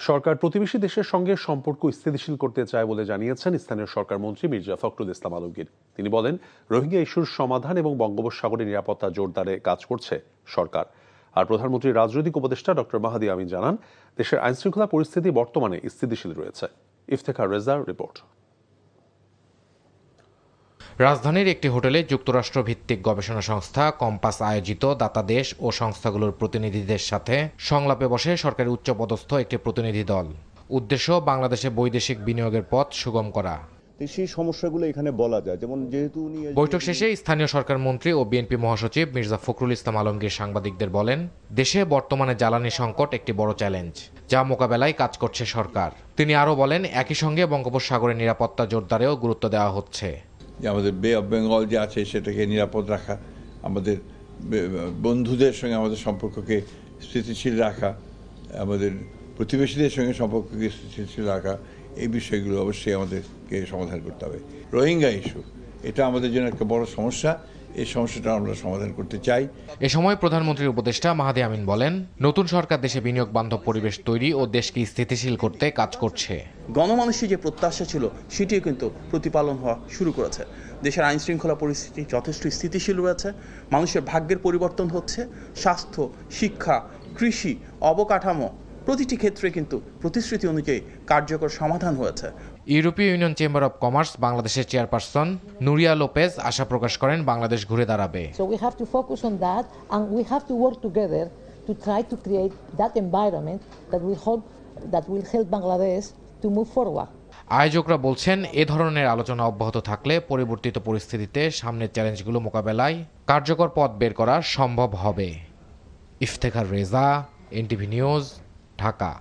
সরকার প্রতিবেশী দেশের সঙ্গে সম্পর্ক স্থিতিশীল করতে চায় বলে জানিয়েছেন স্থানীয় সরকার মন্ত্রী মির্জা ফখরুল ইসলাম আলমগীর। তিনি বলেন, রোহিঙ্গা ইস্যুর সমাধান এবং বঙ্গোপসাগরের নিরাপত্তা জোরদারে কাজ করছে সরকার। আর প্রধানমন্ত্রীর রাজনৈতিক উপদেষ্টা ডক্টর মাহাদি আমিন জানান, দেশের আইনশৃঙ্খলা পরিস্থিতি বর্তমানে স্থিতিশীল রয়েছে। ইফতেখার রেজার রিপোর্ট। রাজধানীর একটি হোটেলে যুক্তরাষ্ট্র ভিত্তিক গবেষণা সংস্থা কম্পাস আয়োজিত দাতা দেশ ও সংস্থাগুলোর প্রতিনিধিদের সাথে সংলাপে বসে সরকারি উচ্চপদস্থ একটি প্রতিনিধি দল। উদ্দেশ্য বাংলাদেশে বৈদেশিক বিনিয়োগের পথ সুগম করা। সেই সমস্যাগুলো এখানে বলা যায়, যেমন যেহেতু বৈঠক শেষে স্থানীয় সরকার মন্ত্রী ও বিএনপি মহাসচিব মির্জা ফখরুল ইসলাম আলমগীর সাংবাদিকদের বলেন, দেশে বর্তমানে জ্বালানি সংকট একটি বড় চ্যালেঞ্জ, যা মোকাবেলায় কাজ করছে সরকার। তিনি আরও বলেন, একই সঙ্গে বঙ্গোপসাগরের নিরাপত্তা জোরদারেও গুরুত্ব দেওয়া হচ্ছে। আমাদের বে অফ বেঙ্গল যে আছে সেটাকে নিরাপদ রাখা, আমাদের বন্ধুদের সঙ্গে আমাদের সম্পর্ককে স্থিতিশীল রাখা, আমাদের প্রতিবেশীদের সঙ্গে সম্পর্ককে স্থিতিশীল রাখা, এই বিষয়গুলো অবশ্যই আমাদেরকে সমাধান করতে হবে। রোহিঙ্গা ইস্যু, এটা আমাদের জন্য একটা বড় সমস্যা, এই সমস্যাটা আমরা সমাধান করতে চাই। এ সময় প্রধানমন্ত্রীর উপদেষ্টা মাহাদি আমিন বলেন, নতুন সরকার দেশে বিনিয়োগ বান্ধব পরিবেশ তৈরি ও দেশকে স্থিতিশীল করতে কাজ করছে। গণমানুষের যে প্রত্যাশা ছিল সেটিও কিন্তু প্রতিপালন হওয়া শুরু করেছে। দেশের আইন শৃঙ্খলা পরিস্থিতি যথেষ্ট স্থিতিশীল রয়েছে, মানুষের ভাগ্যের পরিবর্তন হচ্ছে, স্বাস্থ্য, শিক্ষা, কৃষি, অবকাঠামো প্রতিটি ক্ষেত্রে কিন্তু প্রতিশ্রুতি অনুযায়ী কার্যকর সমাধান হয়েছে। ইউরোপীয় ইউনিয়ন চেম্বার অব কমার্স বাংলাদেশের চেয়ারপারসন নুরিয়া লোপেজ আশা প্রকাশ করেন, বাংলাদেশ ঘুরে দাঁড়াবে। So we have to focus on that and we have to work together to try to create that environment that will help Bangladesh to move forward. আয়োজকরা বলছেন, এ ধরনের আলোচনা অব্যাহত থাকলে পরিবর্তিত পরিস্থিতিতে সামনের চ্যালেঞ্জগুলো মোকাবেলায় কার্যকর পথ বের করা সম্ভব হবে। Iftekhar Reza, NTV news, Dhaka.